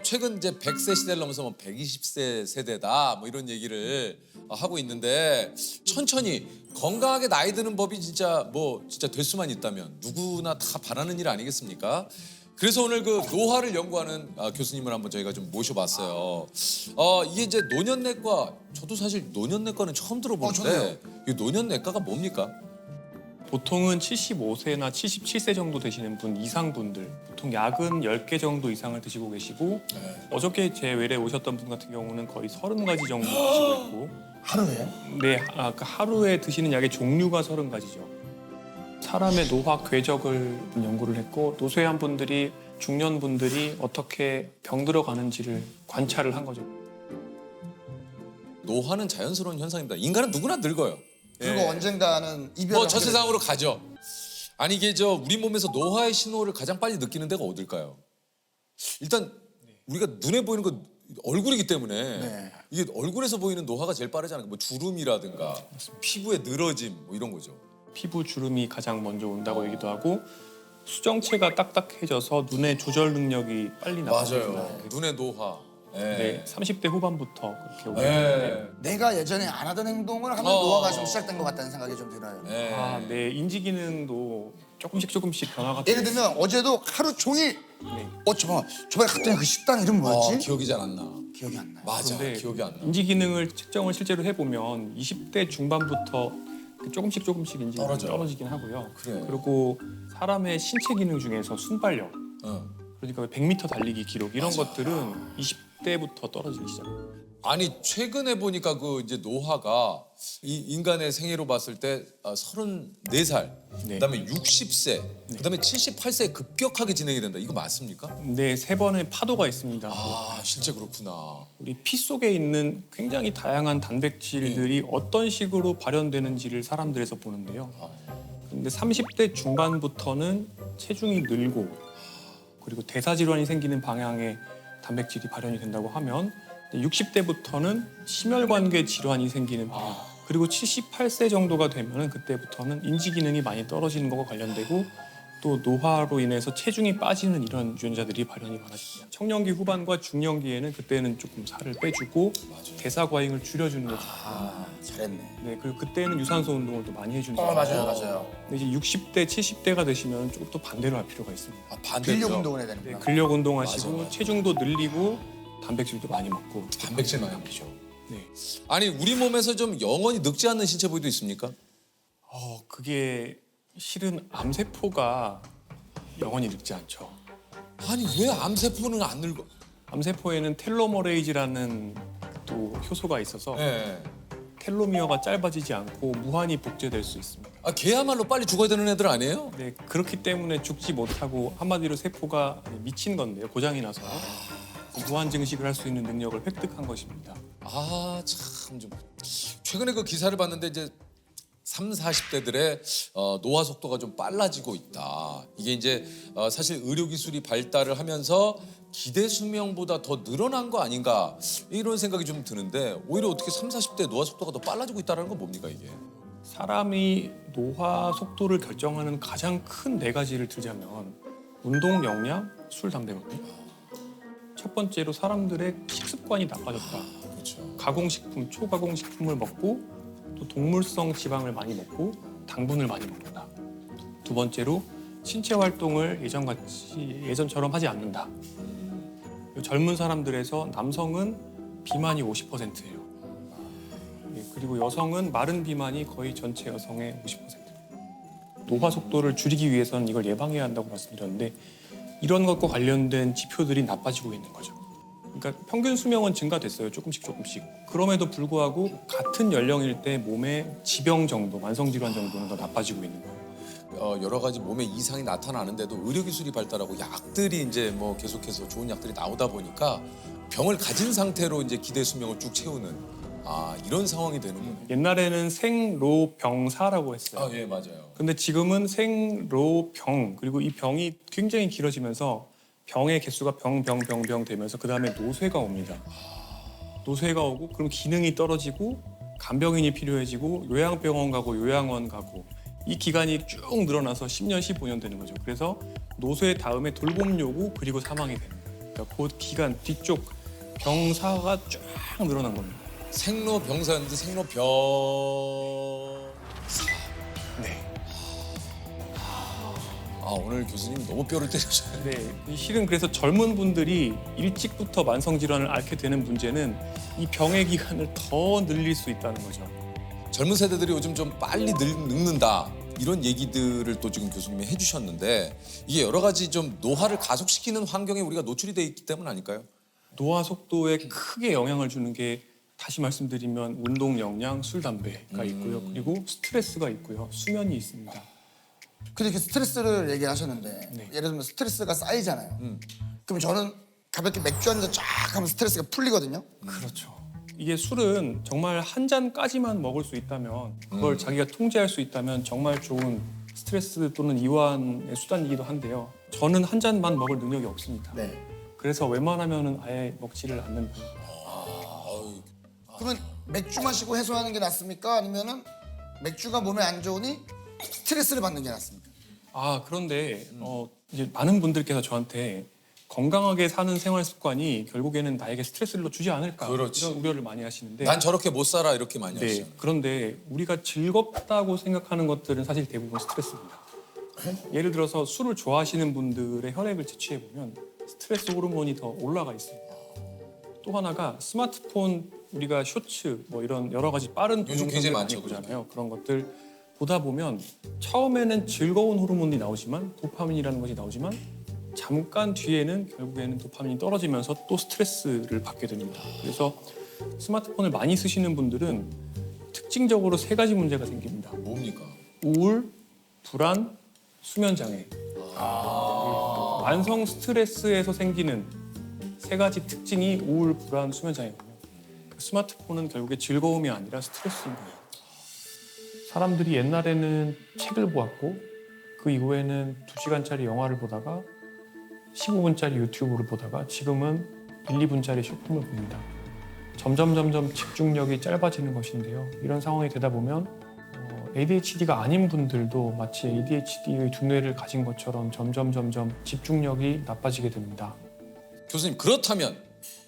최근 이제 100세 시대를 넘어서 뭐 120세 세대다 뭐 이런 얘기를 하고 있는데 천천히 건강하게 나이 드는 법이 진짜 될 수만 있다면 누구나 다 바라는 일 아니겠습니까? 그래서 오늘 그 노화를 연구하는 교수님을 한번 저희가 좀 모셔봤어요. 이게 이제 노년내과, 저도 사실 노년내과는 처음 들어보는데 이 노년내과가 뭡니까? 보통은 75세나 77세 정도 되시는 분 이상 분들 보통 약은 10개 정도 이상을 드시고 계시고 어저께 제 외래 오셨던 분 같은 경우는 거의 30가지 정도 드시고 있고 하루에? 네, 그 하루에 드시는 약의 종류가 30가지죠. 사람의 노화 궤적을 연구를 했고 노쇠한 분들이 중년분들이 어떻게 병들어 가는지를 관찰을 한 거죠. 노화는 자연스러운 현상입니다. 인간은 누구나 늙어요. 그리고 예. 언젠가는 이별을 저 하게 세상으로 가죠. 아니 이게 우리 몸에서 노화의 신호를 가장 빨리 느끼는 데가 어딜까요? 일단 우리가 눈에 보이는 건 얼굴이기 때문에 네. 이게 얼굴에서 보이는 노화가 제일 빠르잖아요. 뭐 주름이라든가 피부의 늘어짐 뭐 이런 거죠. 피부 주름이 가장 먼저 온다고 얘기도 하고 수정체가 딱딱해져서 눈의 조절 능력이 빨리 나아집니다. 눈의 노화. 예. 네, 30대 후반부터 그렇게 오게 예. 되는데 내가 예전에 안 하던 행동을 하면 노화가 좀 시작된 것 같다는 생각이 좀 들어요. 예. 네, 인지 기능도 조금씩 변화가 예를 들면 어제도 하루 종일 네. 저번에 갔더니 그 식당 이름 뭐였지? 기억이 잘 안 나. 기억이 안 나요. 맞아. 근데 기억이 안 나. 인지 기능을 측정을 실제로 해보면 20대 중반부터 조금씩 인지 기능이 떨어지긴 하고요. 그래. 그리고 사람의 신체 기능 중에서 순발력, 그러니까 100m 달리기 기록 이런 것들은 20대부터 떨어지기 시작해요. 아니 최근에 보니까 그 이제 노화가 이 인간의 생애로 봤을 때 34살, 네. 그다음에 60세, 그다음에 78세에 급격하게 진행이 된다. 이거 맞습니까? 네, 3번의 파도가 있습니다. 아 실제 그렇구나. 우리 피 속에 있는 굉장히 다양한 단백질들이 어떤 식으로 발현되는지를 사람들에서 보는데요. 근데 30대 중반부터는 체중이 늘고 그리고 대사 질환이 생기는 방향의 단백질이 발현이 된다고 하면 60대부터는 심혈관계 질환이 생기는 방향 그리고 78세 정도가 되면은 그때부터는 인지 기능이 많이 떨어지는 것과 관련되고 또 노화로 인해서 체중이 빠지는 이런 유전자들이 발현이 많아집니다. 청년기 후반과 중년기에는 그때는 조금 살을 빼주고 대사 과잉을 줄여주는 게 좋고 잘했네. 네, 그리고 그때는 유산소 운동을 또 많이 해주는 게 맞아요. 근데 이제 60대, 70대가 되시면 조금 또 반대로 할 필요가 있습니다. 반대로. 근력 운동을 해야 네, 되는구나. 근력 운동하시고 맞아. 체중도 늘리고 단백질도 많이 먹고 단백질 많이 먹죠. 네. 아니 우리 몸에서 좀 영원히 늙지 않는 신체 부위도 있습니까? 그게 실은 암세포가 영원히 늙지 않죠. 아니 왜 암세포는 안 늙어? 암세포에는 텔로머레이즈라는 또 효소가 있어서 예. 텔로미어가 짧아지지 않고 무한히 복제될 수 있습니다. 걔야말로 빨리 죽어야 되는 애들 아니에요? 네, 그렇기 때문에 죽지 못하고 한마디로 세포가 미친 건데요. 고장이 나서 무한 증식을 할 수 있는 능력을 획득한 것입니다. 참 좀 최근에 그 기사를 봤는데 이제 30, 40대들의 노화 속도가 좀 빨라지고 있다. 이게 이제 사실 의료 기술이 발달을 하면서 기대 수명보다 더 늘어난 거 아닌가 이런 생각이 좀 드는데 오히려 어떻게 30, 40대 노화 속도가 더 빨라지고 있다는 건 뭡니까 이게? 사람이 노화 속도를 결정하는 가장 큰 4가지를 들자면 운동, 영양, 술, 담배거든요. 첫 번째로 사람들의 식습관이 나빠졌다. 그렇죠. 가공식품, 초가공식품을 먹고 또 동물성 지방을 많이 먹고 당분을 많이 먹는다. 두 번째로 신체 활동을 예전처럼 하지 않는다. 젊은 사람들에서 남성은 비만이 50%예요. 그리고 여성은 마른 비만이 거의 전체 여성의 50%예요. 노화 속도를 줄이기 위해서는 이걸 예방해야 한다고 말씀드렸는데 이런 것과 관련된 지표들이 나빠지고 있는 거죠. 그러니까 평균 수명은 증가됐어요. 조금씩. 그럼에도 불구하고 같은 연령일 때 몸의 지병 정도, 만성 질환 정도는 더 나빠지고 있는 거예요. 여러 가지 몸에 이상이 나타나는데도 의료 기술이 발달하고 약들이 이제 뭐 계속해서 좋은 약들이 나오다 보니까 병을 가진 상태로 이제 기대 수명을 쭉 채우는 이런 상황이 되는군요. 옛날에는 생로병사라고 했어요. 예 맞아요. 근데 지금은 생로병 그리고 이 병이 굉장히 길어지면서 병의 개수가 병 되면서 그 다음에 노쇠가 옵니다. 노쇠가 오고 그럼 기능이 떨어지고 간병인이 필요해지고 요양병원 가고 요양원 가고 이 기간이 쭉 늘어나서 10년, 15년 되는 거죠. 그래서 노쇠 다음에 돌봄 요구 그리고 사망이 됩니다. 그러니까 그러니까 곧 기관 뒤쪽 병사가 쫙 늘어난 겁니다. 생로병사인데 생로병. 네. 아 오늘 교수님 너무 뼈를 때리셔요. 네, 실은 그래서 젊은 분들이 일찍부터 만성 질환을 앓게 되는 문제는 이 병의 기간을 더 늘릴 수 있다는 거죠. 젊은 세대들이 요즘 좀 빨리 늙는다 이런 얘기들을 또 지금 교수님이 해주셨는데 이게 여러 가지 좀 노화를 가속시키는 환경에 우리가 노출이 돼 있기 때문 아닐까요? 노화 속도에 크게 영향을 주는 게 다시 말씀드리면 운동 역량, 술, 담배가 있고요. 그리고 스트레스가 있고요. 수면이 있습니다. 근데 그 스트레스를 얘기하셨는데 네. 예를 들면 스트레스가 쌓이잖아요. 그럼 저는 가볍게 맥주 한 잔 쫙 하면 스트레스가 풀리거든요. 그렇죠. 이게 술은 정말 한 잔까지만 먹을 수 있다면 그걸 자기가 통제할 수 있다면 정말 좋은 스트레스 또는 이완의 수단이기도 한데요. 저는 한 잔만 먹을 능력이 없습니다. 네. 그래서 웬만하면은 아예 먹지를 않는 편이에요. 그러면 맥주 마시고 해소하는 게 낫습니까? 아니면은 맥주가 몸에 안 좋으니 스트레스를 받는 게 낫습니까? 아 그런데 이제 많은 분들께서 저한테 건강하게 사는 생활 습관이 결국에는 나에게 스트레스를 주지 않을까 그렇지. 이런 우려를 많이 하시는데 난 저렇게 못 살아 이렇게 많이 네, 하시잖아요. 그런데 우리가 즐겁다고 생각하는 것들은 사실 대부분 스트레스입니다. 예를 들어서 술을 좋아하시는 분들의 혈액을 채취해 보면 스트레스 호르몬이 더 올라가 있습니다. 또 하나가 스마트폰 우리가 쇼츠 뭐 이런 여러 가지 빠른 요즘 동영상들 굉장히 많이 많죠, 보잖아요. 그런 것들 보다 보면 처음에는 즐거운 호르몬이 나오지만 도파민이라는 것이 나오지만 잠깐 뒤에는 결국에는 도파민이 떨어지면서 또 스트레스를 받게 됩니다. 그래서 스마트폰을 많이 쓰시는 분들은 특징적으로 세 가지 문제가 생깁니다. 뭡니까? 우울, 불안, 수면 장애. 만성 스트레스에서 생기는 세 가지 특징이 우울, 불안, 수면 장애거든요. 스마트폰은 결국에 즐거움이 아니라 스트레스인 거예요. 사람들이 옛날에는 책을 보았고 그 이후에는 2시간짜리 영화를 보다가 15분짜리 유튜브를 보다가 지금은 1, 2분짜리 쇼폼을 봅니다. 점점 집중력이 짧아지는 것인데요. 이런 상황이 되다 보면 ADHD가 아닌 분들도 마치 ADHD의 두뇌를 가진 것처럼 점점 집중력이 나빠지게 됩니다. 교수님 그렇다면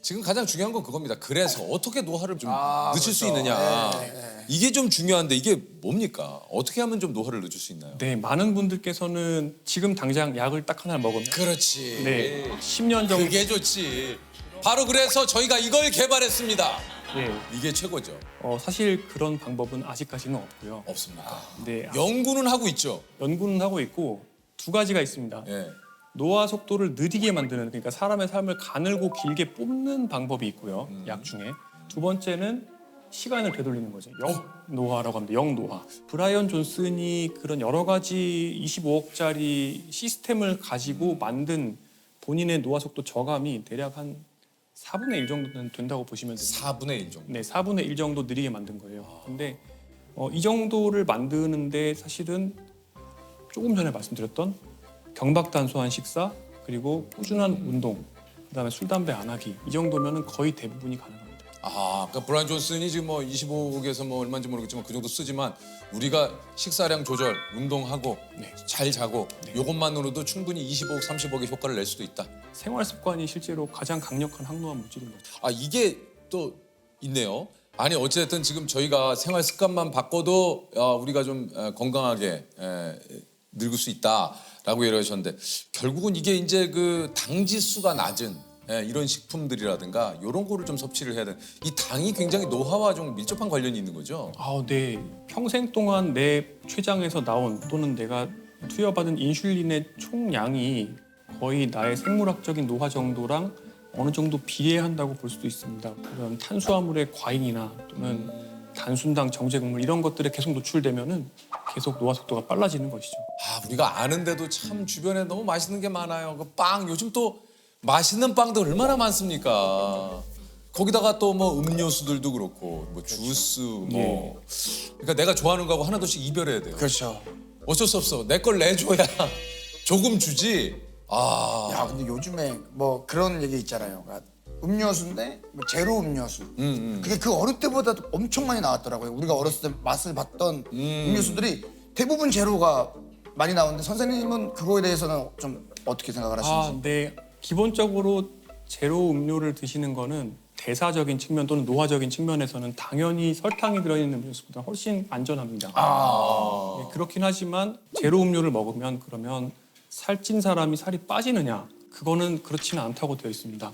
지금 가장 중요한 건 그겁니다. 그래서 어떻게 노화를 좀 늦출 수 그렇죠. 있느냐. 네. 이게 좀 중요한데 이게 뭡니까? 어떻게 하면 좀 노화를 늦출 수 있나요? 네, 많은 분들께서는 지금 당장 약을 딱 하나 먹으면 그렇지. 네, 10년 정도 그게 좋지. 바로 그래서 저희가 이걸 개발했습니다. 네, 이게 최고죠. 사실 그런 방법은 아직까지는 없고요. 없습니까? 네, 연구는 하고 있죠. 연구는 하고 있고 두 가지가 있습니다. 예. 노화 속도를 느리게 만드는 그러니까 사람의 삶을 가늘고 길게 뽑는 방법이 있고요. 약 중에 두 번째는 시간을 되돌리는 거죠. 영노화라고 합니다. 영노화. 브라이언 존슨이 그런 여러 가지 25억짜리 시스템을 가지고 만든 본인의 노화 속도 저감이 대략 한 4분의 1 정도는 된다고 보시면 됩니다. 4분의 1 정도. 네, 4분의 1 정도 느리게 만든 거예요. 근데 이 정도를 만드는데 사실은 조금 전에 말씀드렸던 경박단소한 식사 그리고 꾸준한 운동 그다음에 술 담배 안 하기 이 정도면은 거의 대부분이 가능합니다. 아, 그러니까 브라이언 존슨이 지금 뭐 25억에서 뭐 얼마인지 모르겠지만 그 정도 쓰지만 우리가 식사량 조절, 운동하고 네. 잘 자고 요것만으로도 충분히 25억, 30억의 효과를 낼 수도 있다. 생활 습관이 실제로 가장 강력한 항노화 물질인 거죠. 아, 이게 또 있네요. 아니 어쨌든 지금 저희가 생활 습관만 바꿔도 우리가 좀 건강하게 늙을 수 있다라고 얘기하셨는데 결국은 이게 이제 그 당 지수가 낮은 이런 식품들이라든가 이런 거를 좀 섭취를 해야 돼. 이 당이 굉장히 노화와 좀 밀접한 관련이 있는 거죠. 네. 평생 동안 내 췌장에서 나온 또는 내가 투여받은 인슐린의 총량이 거의 나의 생물학적인 노화 정도랑 어느 정도 비례한다고 볼 수도 있습니다. 그런 탄수화물의 과잉이나 또는 단순당, 정제국물 이런 것들에 계속 노출되면은 계속 노화 속도가 빨라지는 것이죠. 아, 우리가 아는데도 참 주변에 너무 맛있는 게 많아요. 그 빵 요즘 또 맛있는 빵도 얼마나 많습니까? 거기다가 또 뭐 음료수들도 그렇고 뭐 주스 뭐 그러니까 내가 좋아하는 거하고 하나둘씩 이별해야 돼요. 그렇죠. 어쩔 수 없어. 내 걸 내줘야 조금 주지. 야, 근데 요즘에 뭐 그런 얘기 있잖아요. 그러니까 음료수인데 뭐 제로 음료수. 그게 그 어느 때보다도 엄청 많이 나왔더라고요. 우리가 어렸을 때 맛을 봤던 음료수들이 대부분 제로가 많이 나오는데 선생님은 그거에 대해서는 좀 어떻게 생각을 하시는지? 네. 기본적으로 제로 음료를 드시는 거는 대사적인 측면 또는 노화적인 측면에서는 당연히 설탕이 들어있는 음료수보다 훨씬 안전합니다. 네, 그렇긴 하지만 제로 음료를 먹으면 그러면 살찐 사람이 살이 빠지느냐? 그거는 그렇지는 않다고 되어 있습니다.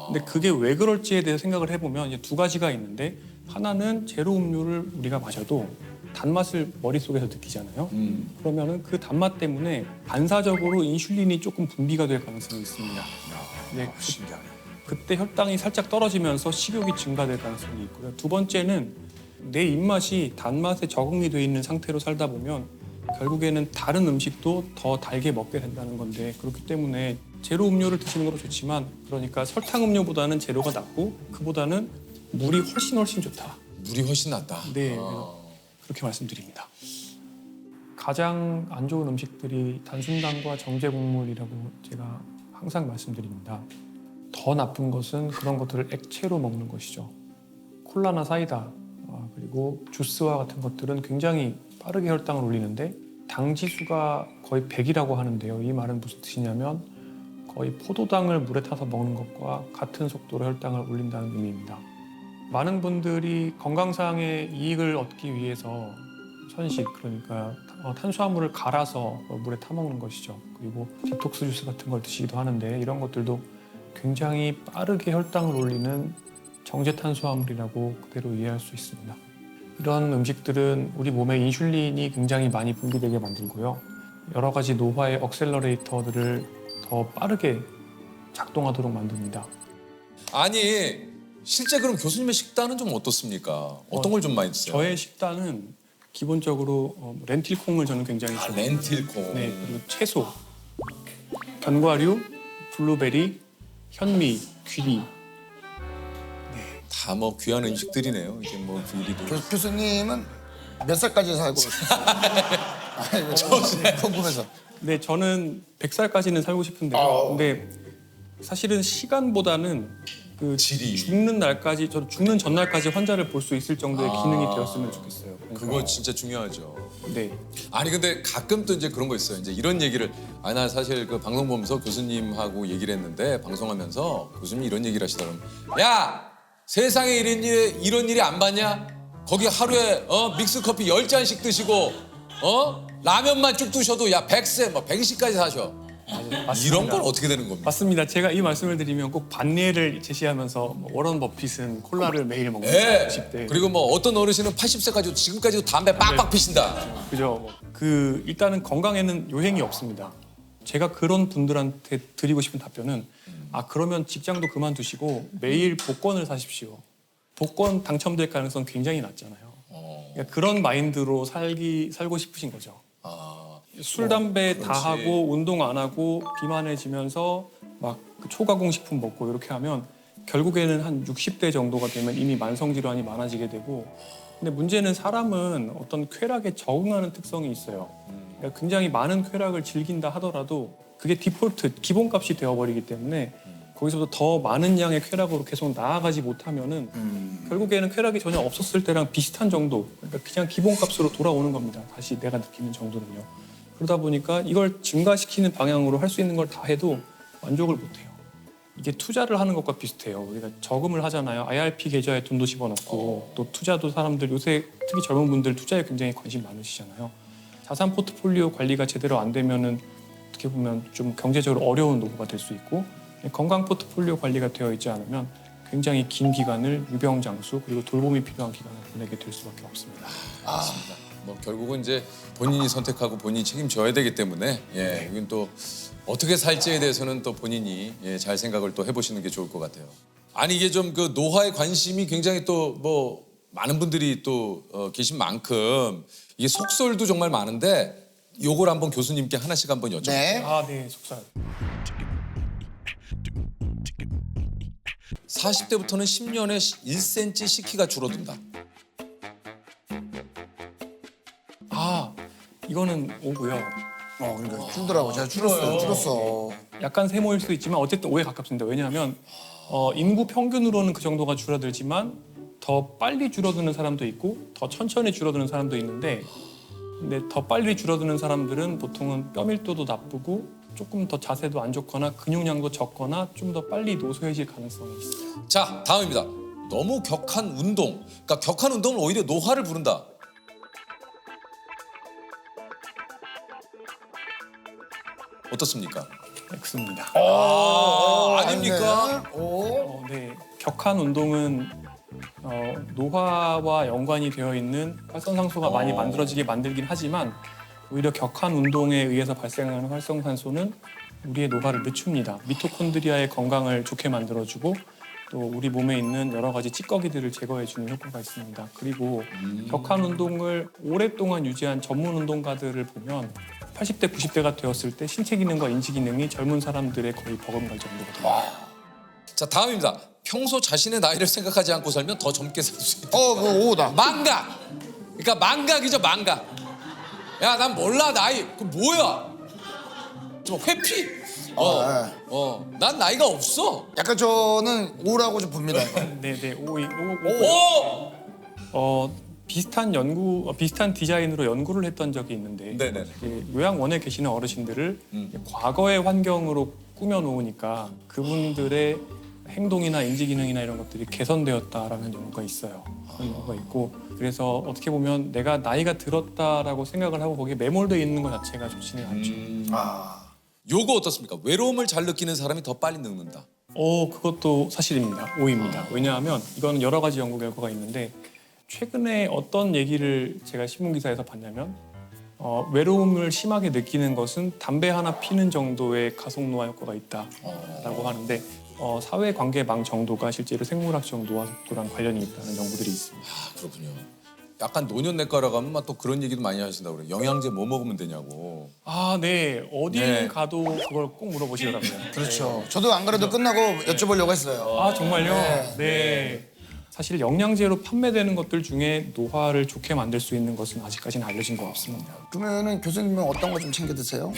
근데 그게 왜 그럴지에 대해서 생각을 해보면 이제 두 가지가 있는데 하나는 제로 음료를 우리가 마셔도 단맛을 머릿속에서 느끼잖아요. 그러면은 그 단맛 때문에 반사적으로 인슐린이 조금 분비가 될 가능성이 있습니다. 네, 신기하네. 그때 혈당이 살짝 떨어지면서 식욕이 증가될 가능성이 있고요. 두 번째는 내 입맛이 단맛에 적응이 돼 있는 상태로 살다 보면 결국에는 다른 음식도 더 달게 먹게 된다는 건데 그렇기 때문에 제로 음료를 드시는 것도 좋지만 그러니까 설탕 음료보다는 제로가 낫고 그보다는 물이 훨씬 좋다. 물이 훨씬 낫다. 네, 그렇게 말씀드립니다. 가장 안 좋은 음식들이 단순당과 정제 곡물이라고 제가 항상 말씀드립니다. 더 나쁜 것은 그런 것들을 액체로 먹는 것이죠. 콜라나 사이다 그리고 주스와 같은 것들은 굉장히 빠르게 혈당을 올리는데 당 지수가 거의 100이라고 하는데요. 이 말은 무슨 뜻이냐면 거의 포도당을 물에 타서 먹는 것과 같은 속도로 혈당을 올린다는 의미입니다. 많은 분들이 건강상의 이익을 얻기 위해서 선식 그러니까 탄수화물을 갈아서 물에 타 먹는 것이죠. 그리고 디톡스 주스 같은 걸 드시기도 하는데 이런 것들도 굉장히 빠르게 혈당을 올리는 정제 탄수화물이라고 그대로 이해할 수 있습니다. 이런 음식들은 우리 몸에 인슐린이 굉장히 많이 분비되게 만들고요. 여러 가지 노화의 억셀러레이터들을 더 빠르게 작동하도록 만듭니다. 아니 실제 그럼 교수님의 식단은 좀 어떻습니까? 어떤 걸 좀 많이 드세요? 저의 식단은 기본적으로 렌틸콩을 저는 굉장히 좋아해요. 렌틸콩. 네, 그리고 채소, 견과류, 블루베리, 현미, 귀리. 다 뭐 귀한 음식들이네요. 이게 뭐 귀리도. 교수님은 몇 살까지 살고 있어요? 궁금해서. 네, 저는 100살까지는 살고 싶은데요. 근데 사실은 시간보다는 그 질이. 죽는 날까지, 저 죽는 전날까지 환자를 볼 수 있을 정도의 기능이 되었으면 좋겠어요. 그러니까, 그거 진짜 중요하죠. 네. 아니 근데 가끔 또 이제 그런 거 있어요. 이제 이런 얘기를 나 사실 그 방송 보면서 교수님하고 얘기를 했는데 방송하면서 교수님이 이런 얘기를 하시더라고요. 야 세상에 이런 일이 안 봤냐? 거기 하루에 믹스 커피 10잔씩 드시고 라면만 쭉 드셔도 야 100세 뭐 120까지 사셔. 맞습니다. 이런 건 어떻게 되는 겁니까? 맞습니다. 제가 이 말씀을 드리면 꼭 반례를 제시하면서 뭐 워런 버핏은 콜라를 매일 먹는 네. 90대. 그리고 뭐 어떤 어르신은 80세까지도 지금까지도 담배 빡빡 피신다. 그죠. 그 일단은 건강에는 요행이 없습니다. 제가 그런 분들한테 드리고 싶은 답변은 그러면 직장도 그만두시고 매일 복권을 사십시오. 복권 당첨될 가능성 굉장히 낮잖아요. 그러니까 그런 마인드로 살고 싶으신 거죠. 술, 담배 다 그렇지. 하고 운동 안 하고 비만해지면서 막 초가공 식품 먹고 이렇게 하면 결국에는 한 60대 정도가 되면 이미 만성 질환이 많아지게 되고 근데 문제는 사람은 어떤 쾌락에 적응하는 특성이 있어요. 그러니까 굉장히 많은 쾌락을 즐긴다 하더라도 그게 디폴트, 기본값이 되어버리기 때문에 거기서부터 더 많은 양의 쾌락으로 계속 나아가지 못하면은 결국에는 쾌락이 전혀 없었을 때랑 비슷한 정도, 그러니까 그냥 기본값으로 돌아오는 겁니다. 다시 내가 느끼는 정도는요. 그러다 보니까 이걸 증가시키는 방향으로 할 수 있는 걸 다 해도 만족을 못해요. 이게 투자를 하는 것과 비슷해요. 우리가 저금을 하잖아요. IRP 계좌에 돈도 집어넣고 또 투자도 사람들 요새 특히 젊은 분들 투자에 굉장히 관심 많으시잖아요. 자산 포트폴리오 관리가 제대로 안 되면은 어떻게 보면 좀 경제적으로 어려운 노후가 될 수 있고 건강 포트폴리오 관리가 되어 있지 않으면 굉장히 긴 기간을 유병장수 그리고 돌봄이 필요한 기간을 보내게 될 수밖에 없습니다. 맞습니다. 뭐 결국은 이제 본인이 선택하고 본인이 책임져야 되기 때문에 이건 또 어떻게 살지에 대해서는 또 본인이 잘 생각을 또 해보시는 게 좋을 것 같아요. 아니 이게 좀 그 노화에 관심이 굉장히 또 뭐 많은 분들이 또 계신 만큼 이게 속설도 정말 많은데 요걸 한번 교수님께 하나씩 한번 여쭤볼게요. 네. 네, 속살. 40대부터는 10년에 1cm씩 키가 줄어든다. 이거는 오고요. 그러니까 줄더라고. 제가 줄었어. 약간 세모일 수 있지만 어쨌든 오에 가깝습니다. 왜냐하면 인구 평균으로는 그 정도가 줄어들지만 더 빨리 줄어드는 사람도 있고 더 천천히 줄어드는 사람도 있는데 근데 더 빨리 줄어드는 사람들은 보통은 뼈 밀도도 나쁘고 조금 더 자세도 안 좋거나 근육량도 적거나 좀 더 빨리 노쇠해질 가능성이 있어요. 자, 다음입니다. 너무 격한 운동. 그러니까 격한 운동은 오히려 노화를 부른다. 어떻습니까? X입니다. 아닙니까? 오. 네, 격한 운동은 노화와 연관이 되어 있는 활성산소가 많이 만들어지게 만들긴 하지만 오히려 격한 운동에 의해서 발생하는 활성산소는 우리의 노화를 늦춥니다. 미토콘드리아의 건강을 좋게 만들어주고 또 우리 몸에 있는 여러 가지 찌꺼기들을 제거해주는 효과가 있습니다. 그리고 격한 운동을 오랫동안 유지한 전문 운동가들을 보면 80대, 90대가 되었을 때 신체 기능과 인지 기능이 젊은 사람들의 거의 버금갈 정도거든요. 자, 다음입니다. 평소 자신의 나이를 생각하지 않고 살면 더 젊게 살 수 있다. 그거 오다. 망각. 그러니까 망각이죠, 망각. 야, 난 몰라 나이. 그 뭐야? 좀 회피. 난 나이가 없어. 약간 저는 오라고 좀 봅니다. 네, 오! 비슷한 디자인으로 연구를 했던 적이 있는데 네네. 요양원에 계시는 어르신들을 과거의 환경으로 꾸며놓으니까 그분들의 행동이나 인지 기능이나 이런 것들이 개선되었다라는 연구가 있어요. 그런 연구가 있고 그래서 어떻게 보면 내가 나이가 들었다라고 생각을 하고 거기에 매몰되어 있는 것 자체가 좋지는 않죠. 요거 어떻습니까? 외로움을 잘 느끼는 사람이 더 빨리 늙는다. 그것도 사실입니다. O입니다. 왜냐하면 이거는 여러 가지 연구 결과가 있는데 최근에 어떤 얘기를 제가 신문기사에서 봤냐면 외로움을 심하게 느끼는 것은 담배 하나 피는 정도의 가속노화 효과가 있다라고 하는데 사회관계망 정도가 실제로 생물학적 노화 속도랑 관련이 있다는 연구들이 있습니다. 그렇군요. 약간 노년내과라 가면 막 또 그런 얘기도 많이 하신다고 그래요. 영양제 뭐 먹으면 되냐고. 네. 어딜 네. 가도 그걸 꼭 물어보시더라고요. 그렇죠. 저도 안 그래도 끝나고 여쭤보려고 했어요. 정말요? 네. 사실 영양제로 판매되는 것들 중에 노화를 좋게 만들 수 있는 것은 아직까지는 알려진 거 없습니다. 그러면은 교수님은 어떤 거 좀 챙겨 드세요?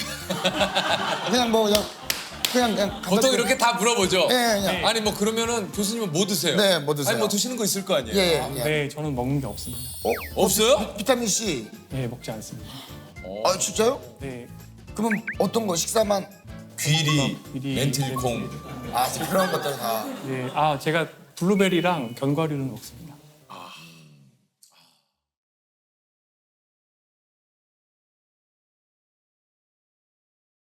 그냥 보통 이렇게 다 물어보죠. 예. 아니 뭐 그러면은 교수님은 뭐 드세요? 네, 뭐 드세요? 아니 뭐 드시는 거 있을 거 아니에요? 예. 네, 저는 먹는 게 없습니다. 없어요? 비타민 C. 네, 먹지 않습니다. 진짜요? 네, 그러면 어떤 거 식사만? 귀리, 귀리, 렌틸콩. 그런 것들 다. 네, 제가 블루베리랑 견과류는 먹습니다.